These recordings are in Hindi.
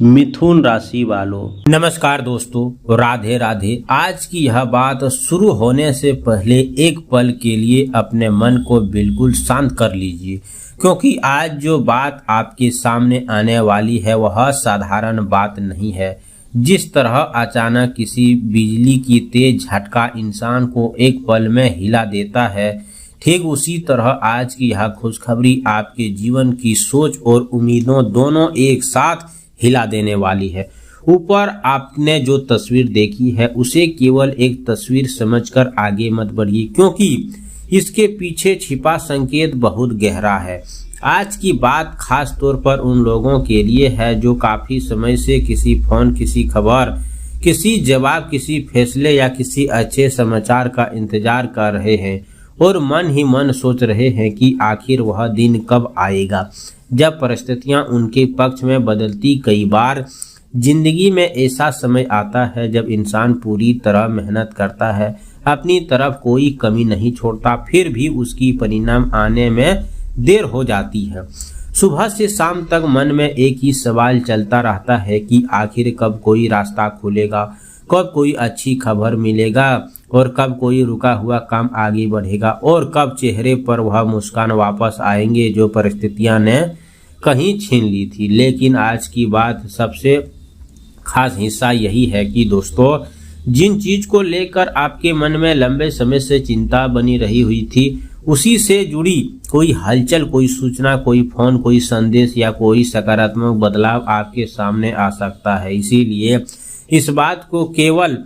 मिथुन राशि वालों, नमस्कार दोस्तों, राधे राधे। आज की यह बात शुरू होने से पहले एक पल के लिए अपने मन को बिल्कुल शांत कर लीजिए, क्योंकि आज जो बात आपके सामने आने वाली है वह साधारण बात नहीं है। जिस तरह अचानक किसी बिजली की तेज झटका इंसान को एक पल में हिला देता है, ठीक उसी तरह आज की यह खुशखबरी आपके जीवन की सोच और उम्मीदों दोनों एक साथ हिला देने वाली है। ऊपर आपने जो तस्वीर देखी है उसे केवल एक तस्वीर समझकर आगे मत बढ़िए, क्योंकि इसके पीछे छिपा संकेत बहुत गहरा है। आज की बात खास तौर पर उन लोगों के लिए है जो काफी समय से किसी फोन, किसी खबर, किसी जवाब, किसी फैसले या किसी अच्छे समाचार का इंतजार कर रहे हैं और मन ही मन सोच रहे हैं कि आखिर वह दिन कब आएगा जब परिस्थितियां उनके पक्ष में बदलती। कई बार जिंदगी में ऐसा समय आता है जब इंसान पूरी तरह मेहनत करता है, अपनी तरफ कोई कमी नहीं छोड़ता, फिर भी उसकी परिणाम आने में देर हो जाती है। सुबह से शाम तक मन में एक ही सवाल चलता रहता है कि आखिर कब कोई रास्ता खुलेगा, कब कोई अच्छी खबर मिलेगा और कब कोई रुका हुआ काम आगे बढ़ेगा और कब चेहरे पर वह मुस्कान वापस आएंगे जो परिस्थितियां ने कहीं छीन ली थी। लेकिन आज की बात सबसे खास हिस्सा यही है कि दोस्तों, जिन चीज को लेकर आपके मन में लंबे समय से चिंता बनी रही हुई थी, उसी से जुड़ी कोई हलचल, कोई सूचना, कोई फोन, कोई संदेश या कोई सकारात्मक बदलाव आपके सामने आ सकता है। इसीलिए इस बात को केवल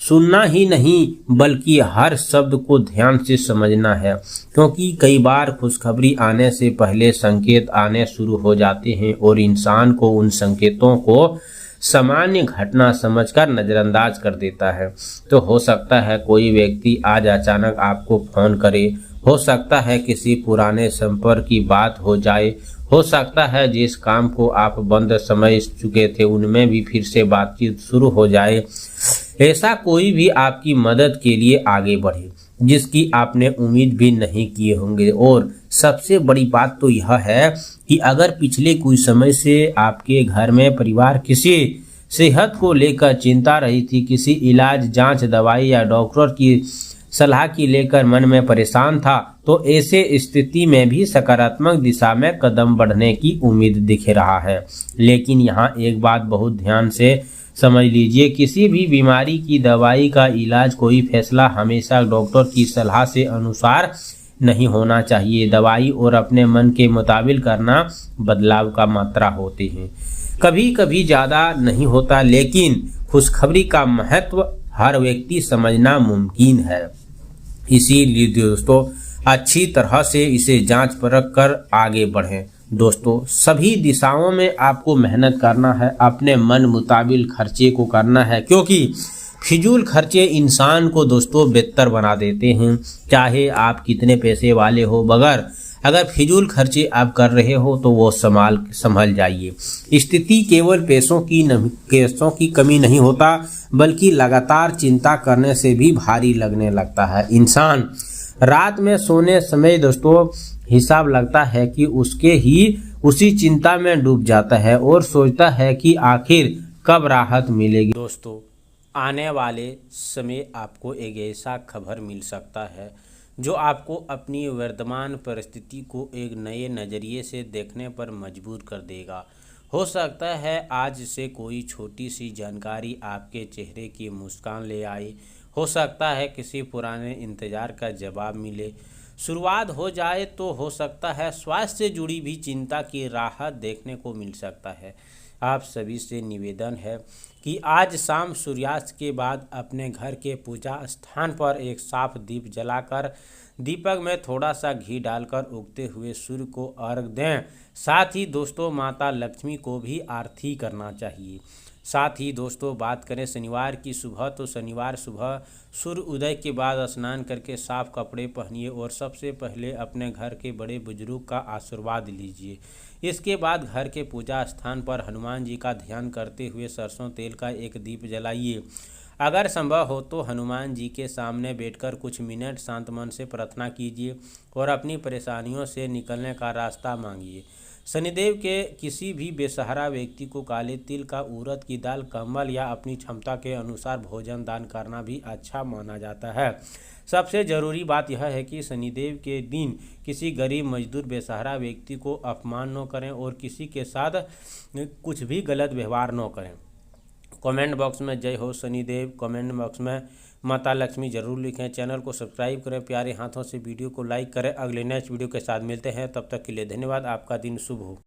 सुनना ही नहीं बल्कि हर शब्द को ध्यान से समझना है, क्योंकि कई बार खुशखबरी आने से पहले संकेत आने शुरू हो जाते हैं और इंसान को उन संकेतों को सामान्य घटना समझकर नजरअंदाज कर देता है। तो हो सकता है कोई व्यक्ति आज अचानक आपको फोन करे, हो सकता है किसी पुराने संपर्क की बात हो जाए, हो सकता है जिस काम को आप बंद समझ चुके थे उनमें भी फिर से बातचीत शुरू हो जाए। ऐसा कोई भी आपकी मदद के लिए आगे बढ़े जिसकी आपने उम्मीद भी नहीं किए होंगे। और सबसे बड़ी बात तो यह है कि अगर पिछले कुछ समय से आपके घर में परिवार किसी सेहत को लेकर चिंता रही थी, किसी इलाज, जांच, दवाई या डॉक्टर की सलाह की लेकर मन में परेशान था, तो ऐसे स्थिति में भी सकारात्मक दिशा में कदम बढ़ने की उम्मीद दिख रहा है। लेकिन यहाँ एक बात बहुत ध्यान से समझ लीजिए, किसी भी बीमारी की दवाई का इलाज, कोई फैसला हमेशा डॉक्टर की सलाह से अनुसार नहीं होना चाहिए। दवाई और अपने मन के मुताबिक करना बदलाव का मात्रा होते हैं, कभी कभी ज़्यादा नहीं होता, लेकिन खुशखबरी का महत्व हर व्यक्ति समझना मुमकिन है। इसीलिए दोस्तों, अच्छी तरह से इसे जांच परख कर आगे बढ़ें। दोस्तों, सभी दिशाओं में आपको मेहनत करना है, अपने मन मुताबिक खर्चे को करना है, क्योंकि फिजूल खर्चे इंसान को दोस्तों बेहतर बना देते हैं। चाहे आप कितने पैसे वाले हो, मगर अगर फिजूल खर्चे आप कर रहे हो तो वो संभल जाइए। स्थिति केवल पैसों की कमी नहीं होता, बल्कि लगातार चिंता करने से भी भारी लगने लगता है। इंसान रात में सोने समय दोस्तों हिसाब लगता है कि उसी चिंता में डूब जाता है और सोचता है कि आखिर कब राहत मिलेगी। दोस्तों, आने वाले समय आपको एक ऐसा खबर मिल सकता है जो आपको अपनी वर्तमान परिस्थिति को एक नए नज़रिए से देखने पर मजबूर कर देगा। हो सकता है आज से कोई छोटी सी जानकारी आपके चेहरे की मुस्कान ले आए, हो सकता है किसी पुराने इंतजार का जवाब मिले, शुरुआत हो जाए, तो हो सकता है स्वास्थ्य से जुड़ी भी चिंता की राहत देखने को मिल सकता है। आप सभी से निवेदन है कि आज शाम सूर्यास्त के बाद अपने घर के पूजा स्थान पर एक साफ दीप जलाकर दीपक में थोड़ा सा घी डालकर उगते हुए सूर्य को अर्घ दें। साथ ही दोस्तों, माता लक्ष्मी को भी आरती करना चाहिए। साथ ही दोस्तों, बात करें शनिवार की सुबह, तो शनिवार सुबह सूर्य उदय के बाद स्नान करके साफ कपड़े पहनिए और सबसे पहले अपने घर के बड़े बुजुर्ग का आशीर्वाद लीजिए। इसके बाद घर के पूजा स्थान पर हनुमान जी का ध्यान करते हुए सरसों तेल का एक दीप जलाइए। अगर संभव हो तो हनुमान जी के सामने बैठकर कुछ मिनट शांत मन से प्रार्थना कीजिए और अपनी परेशानियों से निकलने का रास्ता मांगिए। शनिदेव के किसी भी बेसहारा व्यक्ति को काले तिल का, उड़द की दाल, कमल या अपनी क्षमता के अनुसार भोजन दान करना भी अच्छा माना जाता है। सबसे जरूरी बात यह है कि शनिदेव के दिन किसी गरीब, मजदूर, बेसहारा व्यक्ति को अपमान न करें और किसी के साथ कुछ भी गलत व्यवहार न करें। कमेंट बॉक्स में जय हो शनिदेव, कमेंट बॉक्स में माता लक्ष्मी जरूर लिखें। चैनल को सब्सक्राइब करें, प्यारे हाथों से वीडियो को लाइक करें। अगले नेक्स्ट वीडियो के साथ मिलते हैं, तब तक के लिए धन्यवाद। आपका दिन शुभ हो।